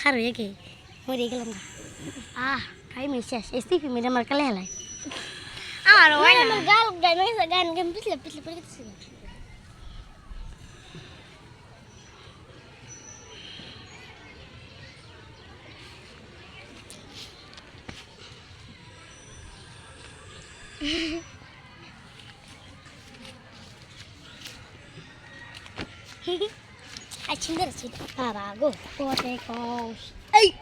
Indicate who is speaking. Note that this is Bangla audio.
Speaker 1: খার হয়ে গে মরে গেলাম টাইম শেষ এসিপি মেরে আমার কালে হেলায় আমার ওই আমার গান পিছলে পিছলে পড়ে গেছে I think that's it. Go. Go take off. Hey!